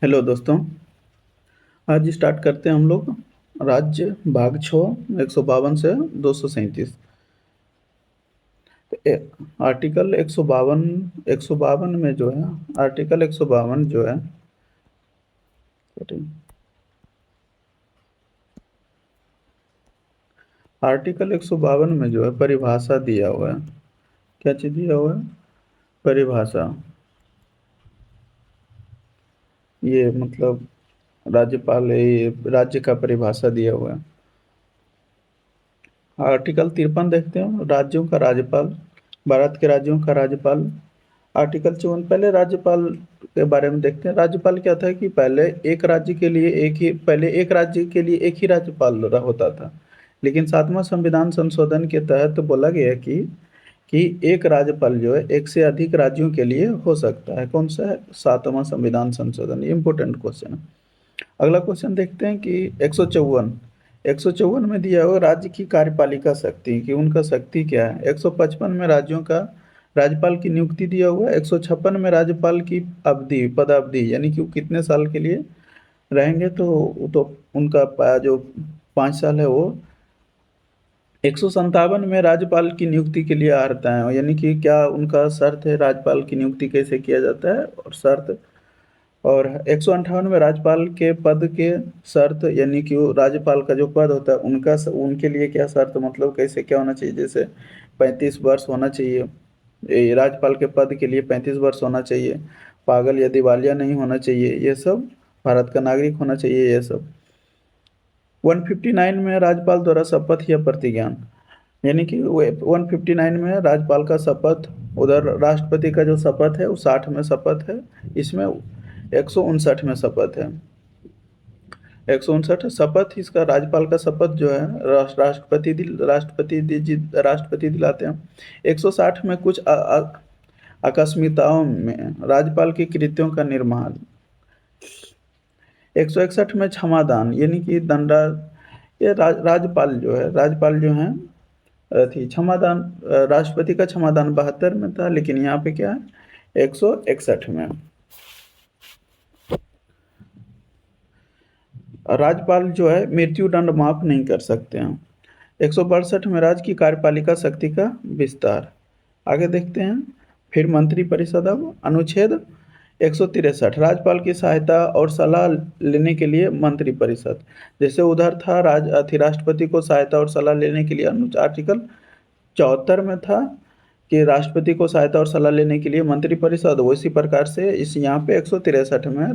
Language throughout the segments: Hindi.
हेलो दोस्तों। आज स्टार्ट करते हैं हम लोग राज्य भाग 6 152 से 237। आर्टिकल 152 में जो है, आर्टिकल 152 जो है, आर्टिकल 152 में जो है परिभाषा दिया हुआ है। क्या चीज़ दिया हुआ है? परिभाषा। ये मतलब राज्यपाल, ये राज्य का परिभाषा दिया हुआ है। आर्टिकल 53 देखते हैं, राज्यों का राज्यपाल, भारत के राज्यों का राज्यपाल। आर्टिकल 54, पहले राज्यपाल के बारे में देखते हैं। राज्यपाल क्या था कि पहले एक राज्य के लिए एक राज्य के लिए एक ही राज्यपाल होता था। लेकिन 7वां संविधान संशोधन के तहत बोला गया कि एक राज्यपाल जो है एक से अधिक राज्यों के लिए हो सकता है। कौन सा है? 7वां संविधान संशोधन। ये इंपॉर्टेंट क्वेश्चन है। अगला क्वेश्चन देखते हैं कि 154 में दिया हुआ राज्य की कार्यपालिका शक्ति, कि उनका शक्ति क्या है। 155 में राज्यों का राज्यपाल की नियुक्ति दिया हुआ है। 156 में राज्यपाल की अवधि, पदावधि, यानी कि वो कितने साल के लिए रहेंगे, तो उनका जो 5 साल है वो। 157 में राज्यपाल की नियुक्ति के लिए अर्हता है, यानी कि क्या उनका शर्त है, राज्यपाल की नियुक्ति कैसे किया जाता है और शर्त। और 158 में राज्यपाल के पद के शर्त, यानी कि वो राज्यपाल का जो पद होता है उनके लिए क्या शर्त, मतलब कैसे क्या होना चाहिए। जैसे 35 वर्ष होना चाहिए, ये राज्यपाल के पद के लिए 35 वर्ष होना चाहिए, पागल या दिवालिया नहीं होना चाहिए, ये सब, भारत का नागरिक होना चाहिए, ये सब। 159 में राज्यपाल द्वारा शपथ या प्रतिज्ञान, यानी कि 159 में राज्यपाल का शपथ, उधर राष्ट्रपति का जो शपथ है वो 60 में शपथ है, इसमें 159 में शपथ है। 159 शपथ, इसका राज्यपाल का शपथ जो है राष्ट्रपति दिलाते हैं। 160 में कुछ आकस्मिकताओं में राज्यपाल की कृत्यों का निर्माण। 161 में क्षमादान, यानी कि दंडा, ये राज्यपाल जो है थी क्षमादान। राष्ट्रपति का क्षमादान 72 में था, लेकिन यहाँ पे क्या है, 161 में। राज्यपाल जो है मृत्यु दंड माफ नहीं कर सकते हैं। 162 में राज्य की कार्यपालिका शक्ति का विस्तार। आगे देखते हैं। फिर मंत्रिपरिषद। अब अनुच्छेद 163, राज्यपाल की सहायता और सलाह लेने के लिए मंत्रिपरिषद। जैसे उधर था राष्ट्रपति को सहायता और सलाह लेने के लिए आर्टिकल 74 में था कि राष्ट्रपति को सहायता और सलाह लेने के लिए मंत्रिपरिषद, उसी प्रकार से इस यहाँ पे 163 में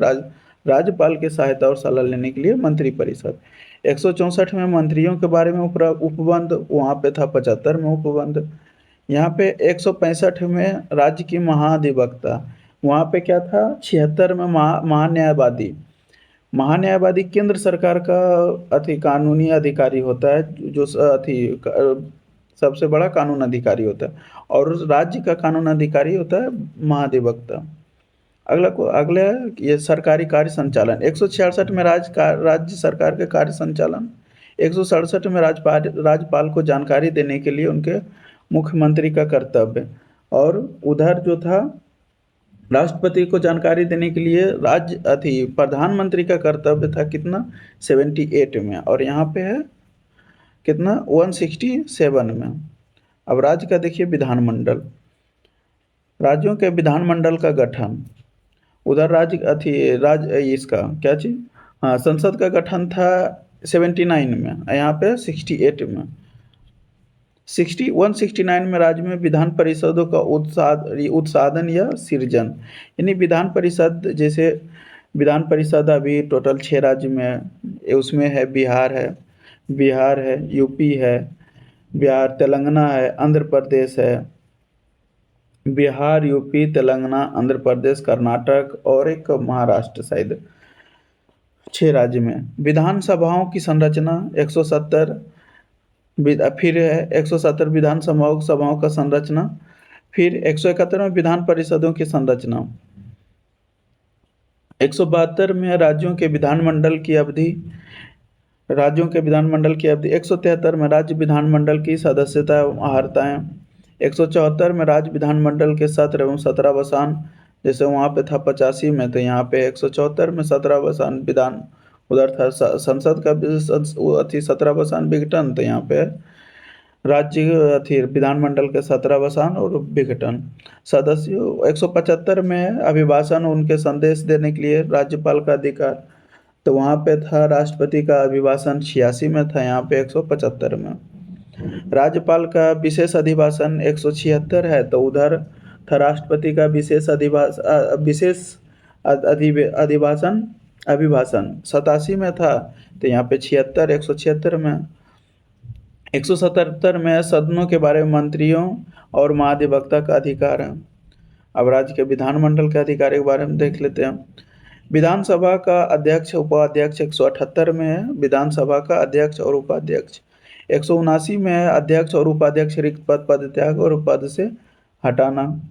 राज्यपाल के सहायता और सलाह लेने के लिए मंत्रिपरिषद। 164 में मंत्रियों के बारे में उपबंध, वहाँ पे था 75 में उपबंध। यहाँ पे 165 में राज्य की महाधिवक्ता, वहाँ पे क्या था, 76 में महान्यायवादी। महान्यायवादी केंद्र सरकार का कानूनी अधिकारी होता है, जो सबसे बड़ा कानून अधिकारी होता है, और उस राज्य का कानून अधिकारी होता है महाधिवक्ता। अगला ये सरकारी कार्य संचालन। 166 में राज्य सरकार के कार्य संचालन। 167 में राज्यपाल को जानकारी देने के लिए उनके मुख्यमंत्री का कर्तव्य। और उधर जो था, राष्ट्रपति को जानकारी देने के लिए प्रधानमंत्री का कर्तव्य था कितना, 78 में। और यहाँ पे है कितना, 167 में। अब राज्य का देखिए विधानमंडल, राज्यों के विधानमंडल का गठन। उधर इसका क्या चीज, हाँ, संसद का गठन था 79 में, यहाँ पे 68 में। 169 में राज्य में विधान परिषदों का उत्साधन या सृजन, यानी विधान परिषद, जैसे विधान परिषद अभी टोटल 6 राज्य में है। उसमें है बिहार है, यूपी है, तेलंगाना है, आंध्र प्रदेश है। बिहार, यूपी, तेलंगाना, आंध्र प्रदेश, कर्नाटक और एक महाराष्ट्र शायद, 6 राज्य में। विधानसभाओं की संरचना 170, फिर है 170 विधानसभाओं का संरचना। फिर 171 में विधान परिषदों की संरचना। 172 में राज्यों के विधानमंडल की अवधि। 173 में राज्य विधानमंडल की सदस्यता अर्हताएं। 174 में राज्य विधानमंडल के सत्र एवं सत्रावसान जैसे वहाँ पे था 85 में, तो यहाँ पे 174 में 17 बसान विधान, उधर था संसद का अथी 17 बसान विघटन, तो यहाँ पे राज्य अथी विधानमंडल के 17 बसान और विघटन। सदस्यों 175 में अभिभाषण उनके संदेश देने के लिए राज्यपाल का अधिकार, तो वहाँ पे था राष्ट्रपति का अभिभाषण 86 में था, यहाँ पे 175 में। राज्यपाल का विशेष अधिभाषण 176 है, तो उधर था राष्ट्रपति का विशेष अधिभाषण अभिभाषण 87 में था, तो यहाँ पे 176 में। 177 में सदनों के बारे में मंत्रियों और महाधिवक्ता का अधिकार है। अब राज्य के विधानमंडल के अधिकार के बारे में देख लेते हैं। विधानसभा का अध्यक्ष उपाध्यक्ष 178 में है, विधानसभा का अध्यक्ष और उपाध्यक्ष। 179 में है अध्यक्ष और उपाध्यक्ष रिक्त पद त्याग और पद से हटाना।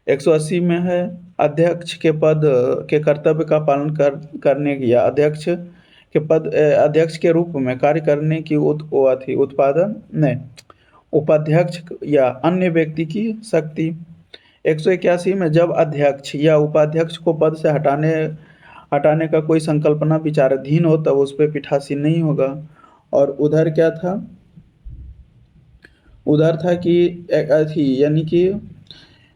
180 में है अध्यक्ष के पद के कर्तव्य का पालन करने की या अध्यक्ष के रूप में कार्य करने की उत्पादन ने उपाध्यक्ष या अन्य व्यक्ति की शक्ति। 181 में जब अध्यक्ष या उपाध्यक्ष को पद से हटाने का कोई संकल्पना विचाराधीन हो तब उस पर पीठासीन नहीं होगा। और उधर क्या था, उधर था कि यानी कि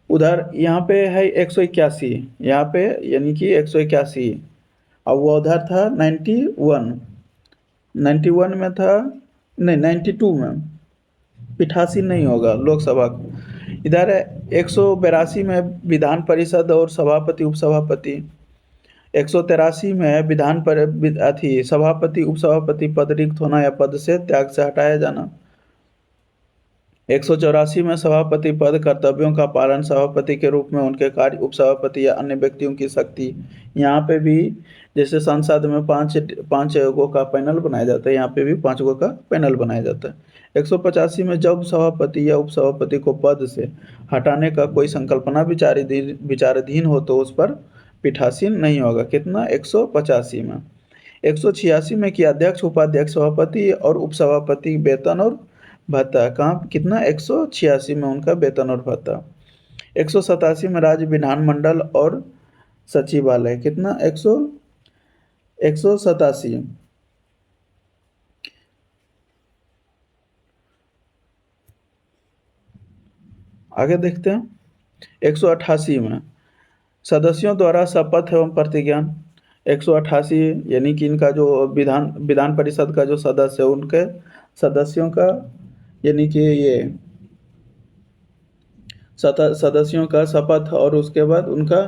उधर यहाँ पे है 181, यहाँ पे यानी कि 181, अब वो उधर था 91 में था, नहीं 92 में पीठासीन नहीं होगा लोकसभा का। इधर है 182 में विधान परिषद और सभापति उपसभापति। 183 में विधान पर सभापति उपसभापति पद रिक्त होना या पद से त्याग से हटाया जाना। 184 में सभापति पद कर्तव्यों का पालन, सभापति के रूप में उनके कार्य, उपसभापति या अन्य व्यक्तियों की शक्ति। यहाँ पे भी जैसे संसद में पाँच गो का पैनल बनाया जाता है, यहाँ पे भी 5 गो का पैनल बनाया जाता है। 185 में जब सभापति या उपसभापति को पद से हटाने का कोई संकल्पना विचाराधीन हो तो उस पर पीठासीन नहीं होगा। कितना? 185 में। 186 में कि अध्यक्ष उपाध्यक्ष सभापति और उपसभापति वेतन और भत्ता, कहाँ कितना? 186 में उनका वेतन और भत्ता। 187 में राज्य विधानमंडल और सचिवालय, कितना? 187। आगे देखते हैं 188 में सदस्यों द्वारा शपथ एवं प्रतिज्ञान। 188 यानी कि इनका जो विधान परिषद का जो सदस्य है उनके सदस्यों का यानी कि ये सदस्यों का शपथ और उसके बाद उनका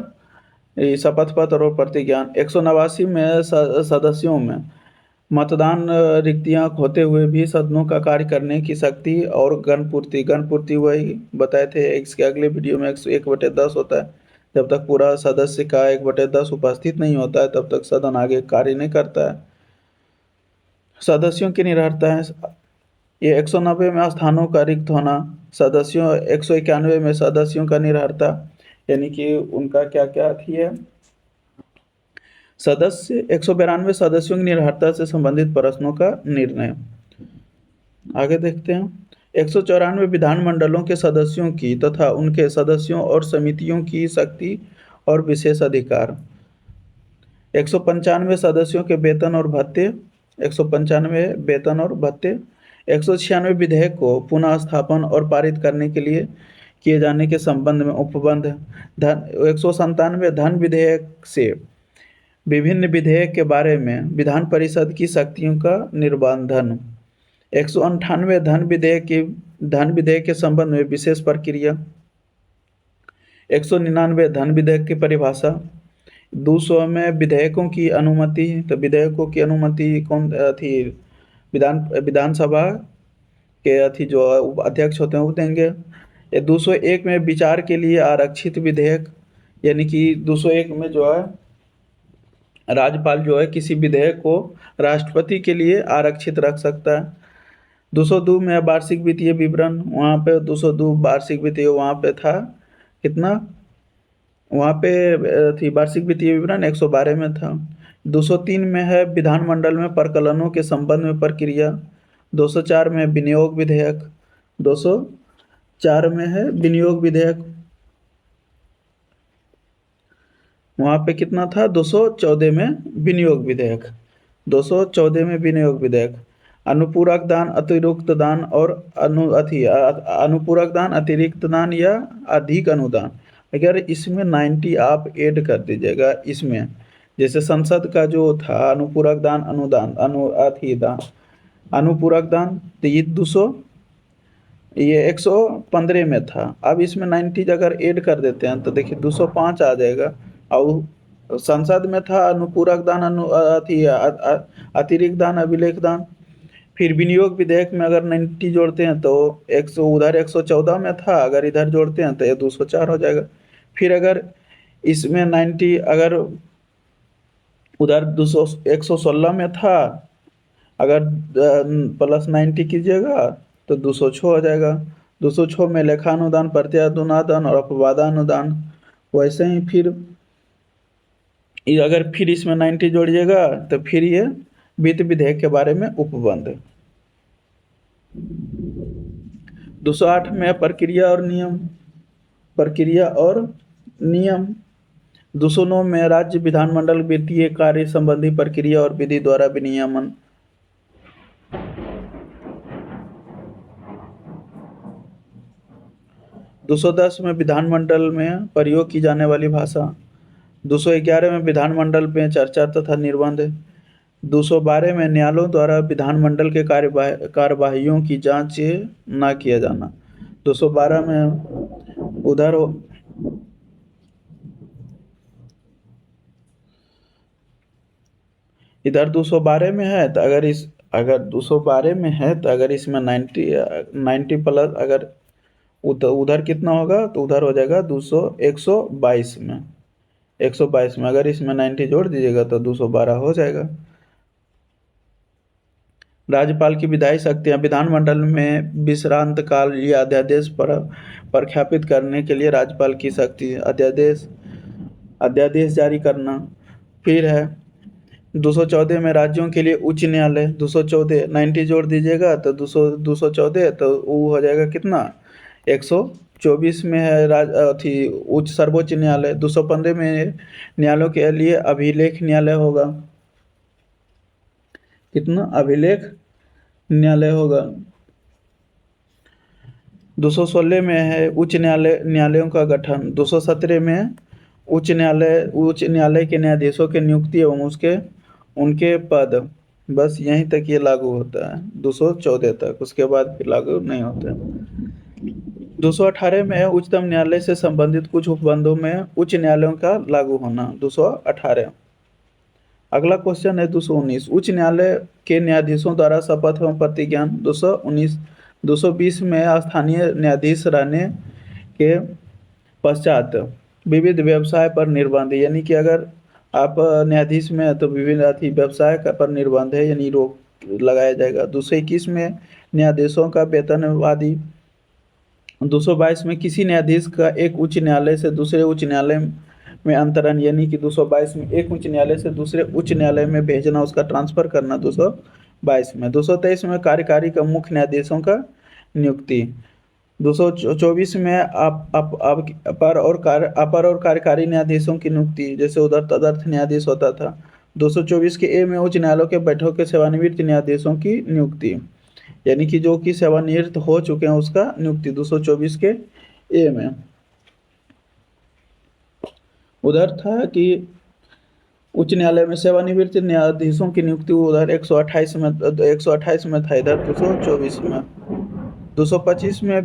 शपथ पत्र और प्रतिज्ञान। 189 में सदस्यों में मतदान रिक्तियां होते हुए भी सदनों का कार्य करने की शक्ति और गणपूर्ति वही बताए थे इसके अगले वीडियो में 1/10 होता है। जब तक पूरा सदस्य का 1/10 उपस्थित नहीं होता है तब तक सदन आगे कार्य नहीं करता है। सदस्यों की निर्भरता है ये 190 में स्थानों का रिक्त होना। सदस्यों 191 में सदस्यों का निर्भरता यानी कि उनका क्या क्या थी है सदस्य। 192 सदस्यों की निर्भरता से संबंधित प्रश्नों का निर्णय। आगे देखते हैं 194 विधानमंडलों के सदस्यों की तथा उनके सदस्यों और समितियों की शक्ति और विशेष अधिकार। 195 सदस्यों के वेतन और भत्ते। 195 वेतन और भत्ते। 196 विधेयक को पुनः स्थापन और पारित करने के लिए किए जाने के संबंध में उपबंध। 197 धन विधेयक से विभिन्न विधेयक के बारे में विधान परिषद की शक्तियों का निर्बंधन। 198 धन विधेयक के संबंध में विशेष प्रक्रिया। 199 धन विधेयक की परिभाषा। 200 में विधेयकों की अनुमति। तो विधेयकों की अनुमति कौन थी? विधानसभा के जो अध्यक्ष होते हैं वो देंगे। 201 में विचार के लिए आरक्षित विधेयक यानी कि 201 में जो है राज्यपाल जो है किसी विधेयक को राष्ट्रपति के लिए आरक्षित रख सकता है। 202 में वार्षिक वित्तीय विवरण, वहाँ पे 202 वार्षिक वित्तीय वहाँ पे था कितना? वहाँ पे थी वार्षिक वित्तीय विवरण 112 में था। 203 में है विधानमंडल में प्रकलनों के संबंध में प्रक्रिया। 204 में विनियोग विधेयक। 204 में है विनियोग विधेयक। वहाँ पे कितना था, 214 में विनियोग विधेयक, 214 में विनियोग विधेयक। अनुपूरक दान, अतिरिक्त दान और अनुपूरक दान, अतिरिक्त दान या अधिक अनुदान, अगर इसमें 90 आप ऐड कर दीजिएगा इसमें, जैसे संसद का जो था अनुपूरक दान, अनुदान, दान, अनुपूरक दान, तो ये 200, ये 115 में था। अब इसमें 90 अगर ऐड कर देते हैं तो देखिए 205 आ जाएगा। और संसद में था अनुपूरक दान, अतिरिक्त दान, अभिलेख दान। फिर विनियोग विधेयक में अगर 90 जोड़ते हैं तो 100, उधर 114 में था, अगर इधर जोड़ते हैं तो ये 204 हो जाएगा। फिर अगर इसमें 90 अगर उधर 200 116 में था, अगर प्लस 90 कीजिएगा तो 206 हो जाएगा। 206 में लेखानुदान, प्रत्यानुदान और अपवादानुदान। वैसे ही फिर अगर फिर इसमें 90 जोड़िएगा तो फिर ये वित्त विधेयक के बारे में उपबंध। 208 में प्रक्रिया और नियम, प्रक्रिया और नियम। 209 में राज्य विधानमंडल वित्तीय कार्य संबंधी प्रक्रिया और विधि द्वारा विनियमन। 210 में विधानमंडल में प्रयोग की जाने वाली भाषा। 211 में विधानमंडल में चर्चा तथा निर्बंध। 212 में न्यायालयों द्वारा विधानमंडल के कार्यवाहियों की जांच न किया जाना। 212 में उधर इधर 212 में है तो अगर 212 में है तो अगर इसमें 90 प्लस, अगर उधर कितना होगा तो उधर हो जाएगा 122 में, 122 में अगर इसमें 90 जोड़ दीजिएगा तो 212 हो जाएगा। राज्यपाल की विधायी शक्तियां। विधानमंडल में विश्रांत काल या अध्यादेश पर प्रख्यापित करने के लिए राज्यपाल की शक्ति, अध्यादेश जारी करना। फिर है 214 में राज्यों के लिए उच्च न्यायालय। 214 90 जोड़ दीजिएगा तो 214 तो वो हो जाएगा कितना, 124 में है उच्च सर्वोच्च न्यायालय। 215 में न्यायालयों के लिए अभिलेख न्यायालय होगा, कितना, अभिलेख न्यायालय होगा। 216 में है उच्च न्यायालयों का गठन। 217 में उच्च न्यायालय के न्यायाधीशों के नियुक्ति एवं उनके पद। बस यहीं तक ये लागू होता है 214 तक, उसके बाद फिर लागू नहीं होता है। 218 में उच्चतम न्यायालय से संबंधित कुछ उपबंधों में उच्च न्यायालयों का लागू होना। 218। अगला क्वेश्चन है 219, उच्च न्यायालय के न्यायाधीशों द्वारा शपथ एवं प्रतिज्ञान। 219। 220 में स्थानीय न्यायाधीश रहने के पश्चात विविध व्यवसाय पर निर्बंध, यानी कि अगर आप न्यायाधीश में हैं तो विभिन्न व्यवसाय पर निर्बंध है, यानी रोक लगाया जाएगा। 221 में न्यायाधीशों का वेतन आदि। 222 में किसी न्यायाधीश का एक उच्च न्यायालय से दूसरे उच्च न्यायालय में अंतरण, यानी कि 222 में एक उच्च न्यायालय से दूसरे उच्च न्यायालय में भेजना, उसका ट्रांसफर करना 222 में। 223 में कार्यकारी का मुख्य न्यायाधीशों का नियुक्ति। 224 में अपर और कार्यकारी न्यायाधीशों की नियुक्ति, जैसे उधर तदर्थ न्यायाधीश होता था। 224 के ए में उच्च न्यायालयों के बैठकों के सेवानिवृत्त न्यायाधीशों की नियुक्ति, यानी कि जो कि सेवानिवृत्त हो चुके हैं उसका नियुक्ति 224 के ए में। उधर था कि उच्च न्यायालय में सेवानिवृत्त न्यायाधीशों की नियुक्ति उधर 128 में था, इधर 224 में। 225 में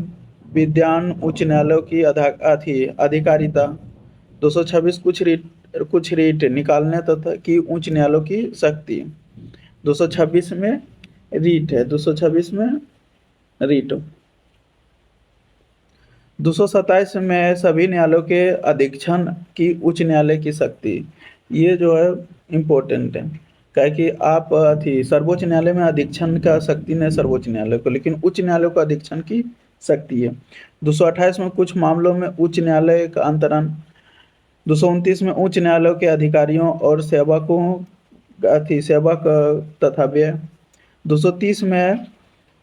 विद्वान उच्च न्यायालयों की अधिकारिता। 226 कुछ रीट निकालने तथा की उच्च न्यायालयों की शक्ति। 226 में रीट है, 226 में रीट। 227 में सभी न्यायालयों के अधीक्षण की उच्च न्यायालय की शक्ति। ये जो है इम्पोर्टेंट है, क्या कि आप सर्वोच्च न्यायालय में अधीक्षण का शक्ति नहीं सर्वोच्च न्यायालय को, लेकिन उच्च न्यायालय को अधीक्षण की शक्ति है। 228 में कुछ मामलों में उच्च न्यायालय का अंतरण। 229 में उच्च न्यायालयों के अधिकारियों और सेवक तथा व्यय। 230 में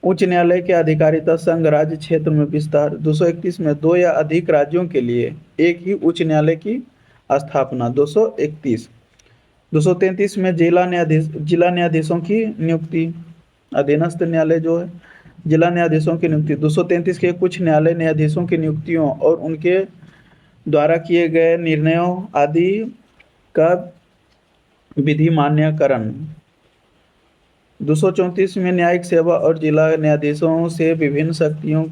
उच्च न्यायालय के अधिकारिता संघ राज्य क्षेत्र में विस्तार। 231 में दो या अधिक राज्यों के लिए एक ही उच्च न्यायालय की स्थापना 231। 233 में जिला न्यायाधीशों की नियुक्ति, अधीनस्थ न्यायालय जो है जिला न्यायाधीशों की नियुक्ति। 233 के कुछ न्यायालय न्यायाधीशों की नियुक्तियों और उनके द्वारा किए गए निर्णयों आदि का विधि मान्यकरण। 234 में न्यायिक सेवा और जिला न्यायाधीशों से विभिन्न शक्तियों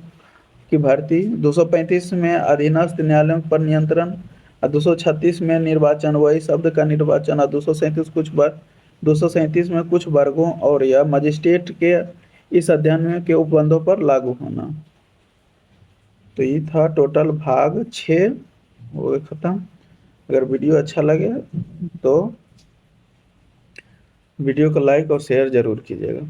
की भर्ती। 235 में अधीनस्थ न्यायालयों पर नियंत्रण। 236 में निर्वाचन, वही शब्द का निर्वाचन। 237 में कुछ वर्गों और या मजिस्ट्रेट के इस अध्ययन में के उपबंधों पर लागू होना। तो ये था टोटल भाग 6 हो गया खत्म। अगर वीडियो अच्छा लगे तो वीडियो को लाइक और शेयर जरूर कीजिएगा।